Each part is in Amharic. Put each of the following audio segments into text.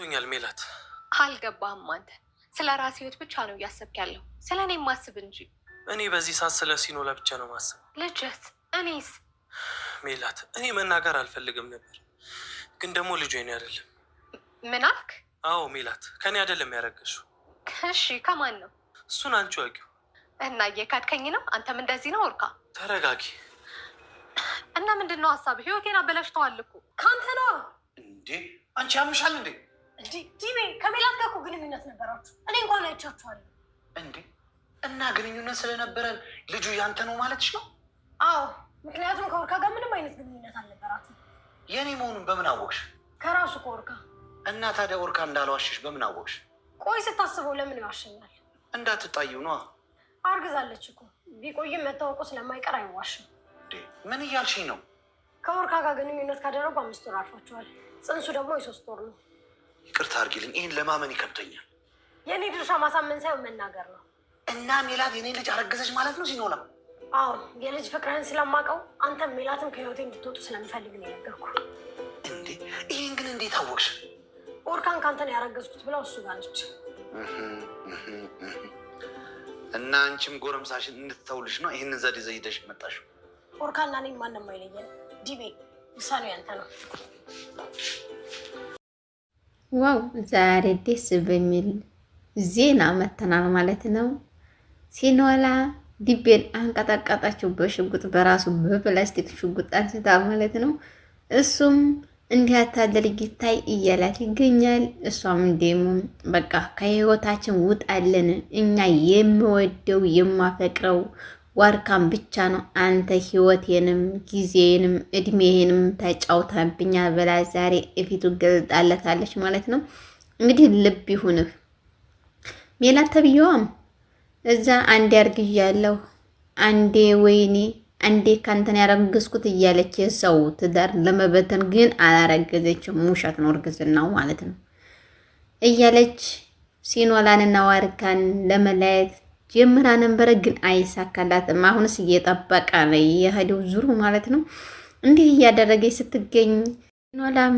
ቶኛል ሜላት አልገባህም አንተ ስለ ራሴ ህይወት ብቻ ነው እያሰብክ ያለው ስለ እኔ ማስብ እንጂ እኔ በዚህ ሰዓት ስለ ሲኖላ ብቻ ነው ማስብ ልጅስ እኔስ ሜላት እኔ መናገር አልፈልግም ነበር ግን ደግሞ ልጅ እኔ አይደለም ምን አልክ አዎ ሜላት ከኔ አይደለም ያረገሽው እሺ ከማን ነው እሱን አንቺ ወቂው እና እየካድከኝ ነው አንተም እንደዚህ ነው ወርካ ተረጋጊ እና ምንድነው ሀሳብ ህይወቴን አበላሽተዋል እኮ ካንተ ነው እንዴ አንቺ ያምሻል እንዴ ዲቤ ከሜላት ጋር እኮ ግንኙነት ነበራችሁ። እኔ እንኳን አይቻችኋለሁ። እንዴ እና ግንኙነት ስለነበረን ልጁ ያንተ ነው ማለትሽ ነው? አዎ፣ ምክንያቱም ከወርካ ጋር ምንም አይነት ግንኙነት አልነበራትም። የኔ መሆኑን በምን አወቅሽ? ከራሱ ከወርካ። እና ታዲያ ወርካ እንዳልዋሽሽ በምን አወቅሽ? ቆይ ስታስበው ለምን ይዋሸኛል? እንዳትጣዩ ነዋ። አርግዛለች እኮ ቢቆይም መታወቁ ስለማይቀር አይዋሽም። ምን እያልሽኝ ነው? ከወርካ ጋር ግንኙነት ካደረጉ 5 ወር አልፏቸዋል። ጽንሱ ደግሞ የ3 ወር ነው። ይቅርታ አድርጊልኝ፣ ይህን ለማመን ይከብደኛል። የኔ ድርሻ ማሳመን ሳይሆን መናገር ነው። እና ሜላት የኔ ልጅ አረገዘች ማለት ነው ሲኖላ? አዎ፣ የልጅ ፍቅርህን ስለማውቀው አንተም ሜላትም ከህይወቴ እንድትወጡ ስለምፈልግ ነው የነገርኩ። እንዴ ይህን ግን እንዴት አወቅሽ? ወርካን ካንተን ያረገዝኩት ብለው እሱ ጋር ነች። እና አንቺም ጎረምሳሽን እንድትተውልሽ ነው ይህንን ዘዴ ዘይደሽ መጣሽው? ወርካና እኔን ማንም አይለየን። ዲቤ ውሳኔው ያንተ ነው። ዋው ዛሬ ደስ በሚል ዜና መተናል ማለት ነው። ሲኖላ ዲቤን አንቀጠቀጣቸው በሽጉጥ በራሱ በፕላስቲክ ሽጉጥ አንስታ ማለት ነው። እሱም እንዲህ አታደርጊ ይታይ እያላት ይገኛል። እሷም ደግሞ በቃ ከህይወታችን ውጣልን፣ እኛ የምወደው የማፈቅረው ዋርካም ብቻ ነው። አንተ ህይወቴንም ጊዜንም እድሜንም ተጫውታብኛ በላ ዛሬ እፊቱ ገልጣለታለች ማለት ነው። እንግዲህ ልብ ይሁንህ ሜላት ተብዬዋም እዛ አንዴ አርግዣለሁ፣ አንዴ ወይኔ፣ አንዴ ካንተን ያረገዝኩት እያለች የሰው ትዳር ለመበተን ግን አላረገዘችም። ውሸት ነው እርግዝናው ማለት ነው እያለች ሲኖላንና ዋርካን ለመለያየት ጀምራ ነበረ፣ ግን አይሳካላትም። አሁንስ እየጠበቀ ነው የሄደው ዙሩ ማለት ነው። እንዲህ እያደረገች ስትገኝ ሲኖላም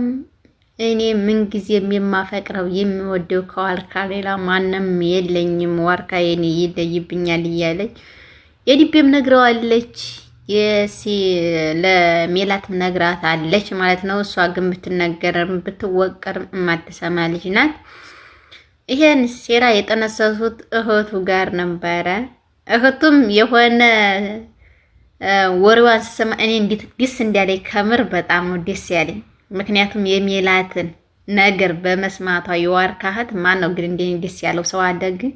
እኔ ምንጊዜም የማፈቅረው የሚወደው ከዋርካ ሌላ ማንም የለኝም፣ ዋርካ የኔ ይለይብኛል እያለች የዲቤም ነግረዋለች፣ ለሜላትም ነግራት አለች ማለት ነው። እሷ ግን ብትነገርም ብትወቀርም የማትሰማ ልጅ ናት። ይሄን ሴራ የጠነሰሱት እህቱ ጋር ነበረ። እህቱም የሆነ ወሬዋን ስሰማ እኔ እንዴት ደስ እንዳለኝ ከምር በጣም ነው ደስ ያለኝ። ምክንያቱም የሜላትን ነገር በመስማቷ የዋርካ እህት ማን ነው ግን እንዴ ደስ ያለው ሰው አለ? ግን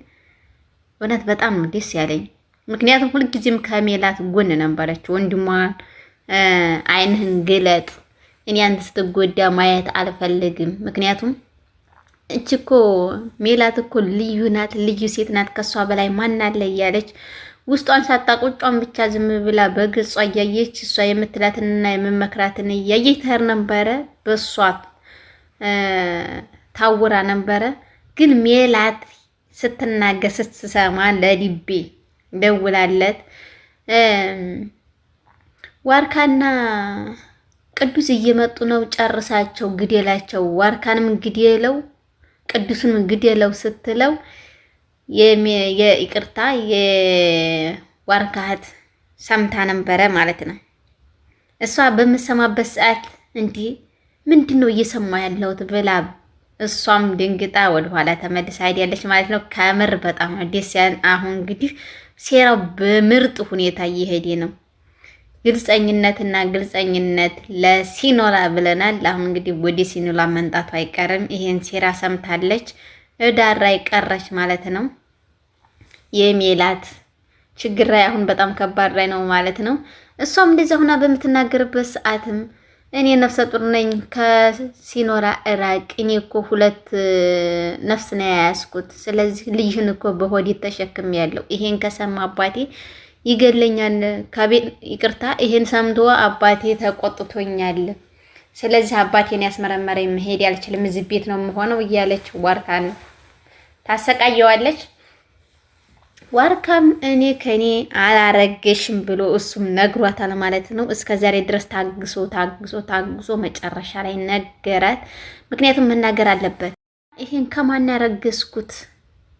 እውነት በጣም ነው ደስ ያለኝ። ምክንያቱም ሁልጊዜም ከሜላት ጎን ነበረች። ወንድሟን አይንህን ግለጥ፣ እኔ አንተ ስትጎዳ ማየት አልፈልግም። ምክንያቱም እቺ እኮ ሜላት እኮ ልዩ ናት፣ ልዩ ሴት ናት፣ ከሷ በላይ ማን አለ እያለች ውስጧን ሳታቆጯን ብቻ ዝም ብላ በግልጿ እያየች እሷ የምትላትንና የምመክራትን እያየች ትሄድ ነበረ። በሷ ታውራ ነበረ። ግን ሜላት ስትናገር ስትሰማ ለዲቤ ደውላለት ዋርካና ቅዱስ እየመጡ ነው፣ ጨርሳቸው፣ ግዴላቸው፣ ዋርካንም ግዴለው ቅዱስን ግዴለው ስትለው የይቅርታ የዋርካት ሰምታ ነበረ ማለት ነው። እሷ በምሰማበት ሰዓት እንዲህ ምንድነው እየሰማ ያለሁት ብላ እሷም ድንግጣ ወደኋላ ተመልሳ ሄዳለች ማለት ነው። ከምር በጣም ደስ ያለን። አሁን እንግዲህ ሴራው በምርጥ ሁኔታ እየሄደ ነው። ግልጸኝነትና ግልጸኝነት ለሲኖላ ብለናል። አሁን እንግዲህ ወደ ሲኖላ መንጣቱ አይቀርም። ይሄን ሴራ ሰምታለች፣ እዳራ ይቀረች ማለት ነው። የሜላት ችግር ላይ አሁን በጣም ከባድ ላይ ነው ማለት ነው። እሷም እንደዛ ሆና በምትናገርበት ሰዓትም እኔ ነፍሰ ጡር ነኝ፣ ከሲኖላ እራቅ፣ እኔ እኮ 2 ነፍስ ነው ያያዝኩት፣ ስለዚህ ልጅህን እኮ በሆዴ ተሸክም ያለው ይሄን ከሰማ አባቴ ይገለኛል። ከቤት ይቅርታ፣ ይሄን ሰምቶ አባቴ ተቆጥቶኛል። ስለዚህ አባቴን ያስመረመረኝ መሄድ ያልችልም፣ እዚህ ቤት ነው የምሆነው እያለች ዋርካን ታሰቃየዋለች። ዋርካም እኔ ከኔ አላረገሽም ብሎ እሱም ነግሯታል ማለት ነው። እስከዛሬ ድረስ ታግሶ መጨረሻ ላይ ነገራት። ምክንያቱም መናገር አለበት። ይሄን ከማን ያረገዝኩት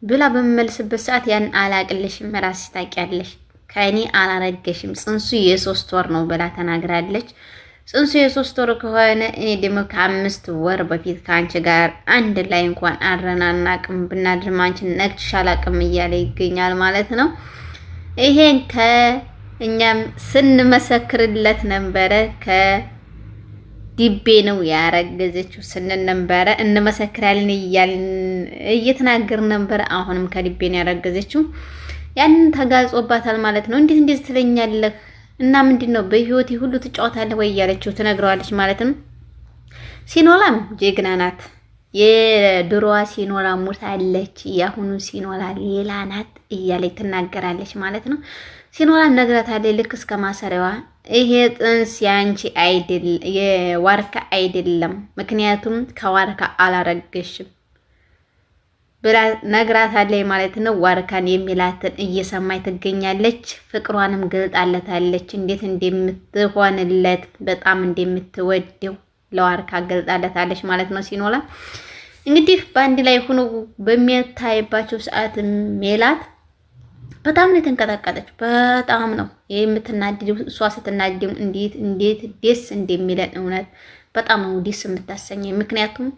ብላ በመመልስበት ሰዓት ያን አላቅልሽም ራስሽ ታውቂያለሽ፣ ከእኔ አላረገሽም፣ ጽንሱ የ3 ወር ነው ብላ ተናግራለች። ጽንሱ የ3 ወር ከሆነ እኔ ደግሞ ከ5 ወር በፊት ከአንቺ ጋር አንድ ላይ እንኳን አድረን አናውቅም፣ ብናድርም አንቺን ነግቼሽ አላውቅም እያለ ይገኛል ማለት ነው። ይሄን ከእኛም ስንመሰክርለት ነበረ ከዲቤ ነው ያረገዘችው ስንል ነበረ፣ እንመሰክራለን እየተናገር ነበረ። አሁንም ከዲቤ ነው ያረገዘችው። ያንን ተጋጾባታል ማለት ነው። እንዴት ትለኛለህ እና ምንድነው በህይወቴ ሁሉ ትጫወታለህ ወይ እያለችው ትነግረዋለች ማለት ነው። ሲኖላም ጀግና ናት። የድሮዋ ሲኖላ ሞታለች፣ የአሁኑ ሲኖላ ሌላ ናት እያለች ትናገራለች ማለት ነው። ሲኖላም ነግራታለች ልክ እስከ ማሰሪያዋ ይሄ ጥንስ ያንቺ አይደል የዋርካ አይደለም፣ ምክንያቱም ከዋርካ አላረገሽም ብላ ነግራታለች ማለት ነው። ዋርካን የሚላትን እየሰማይ ትገኛለች። ፍቅሯንም ገልጣለታለች፣ እንዴት እንደምትሆንለት በጣም እንደምትወደው ለዋርካ ገልጣለታለች ማለት ነው። ሲኖላ እንግዲህ በአንድ ላይ ሆኖ በሚታይባቸው ሰዓት ሜላት በጣም ነው የተንቀጠቀጠች። በጣም ነው የምትናደደው። እሷ ስትናደደው እንዴት ደስ እንደሚለን እውነት በጣም ነው ደስ የምታሰኘኝ። ምክንያቱም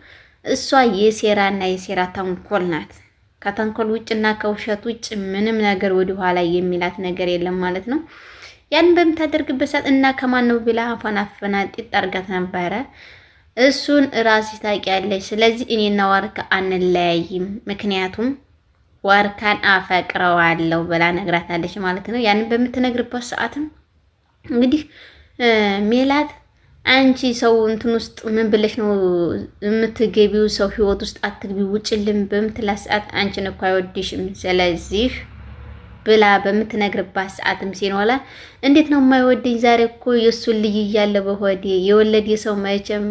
እሷ የሴራና የሴራ ተንኮል ናት። ከተንኮል ውጭና ከውሸት ውጭ ምንም ነገር ወደ ኋላ የሚላት ነገር የለም ማለት ነው። ያን በምታደርግበት ሰዓት እና ከማን ነው ብላ አፈናፈና ጢጥ አርጋት ነበረ። እሱን ራስሽ ታውቂያለሽ። ስለዚህ እኔና ዋርካ አንለያይም፣ ምክንያቱም ዋርካን አፈቅረዋለሁ ብላ ነግራታለች ማለት ነው። ያን በምትነግርበት ሰዓትም እንግዲህ ሜላት አንቺ ሰው እንትን ውስጥ ምን ብለሽ ነው የምትገቢው? ሰው ህይወት ውስጥ አትግቢ፣ ውጭልም በምትላት ሰዓት አንቺን እኮ አይወድሽም፣ ስለዚህ ብላ በምትነግርባት ሰዓትም ሲኖላ እንዴት ነው የማይወደኝ? ዛሬ እኮ የእሱን ልጅ እያለ በሆዴ የወለደ ሰው መቼም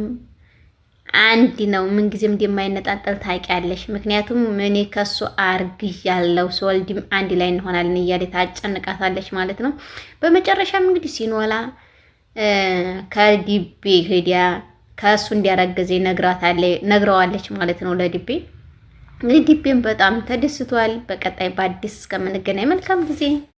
አንድ ነው፣ ምንጊዜም እንደማይነጣጠል ታውቂያለሽ። ምክንያቱም እኔ ከሱ አርግዣለሁ፣ ስወልድም አንድ ላይ እንሆናለን እያለች ታጨንቃታለች ማለት ነው። በመጨረሻም እንግዲህ ሲኖላ ከዲቤ ሄዲያ ከእሱ እንዲያረገዘ ነግረዋለች ማለት ነው ለዲቤ። እንግዲህ ዲቤም በጣም ተደስቷል። በቀጣይ በአዲስ እስከምንገናኝ መልካም ጊዜ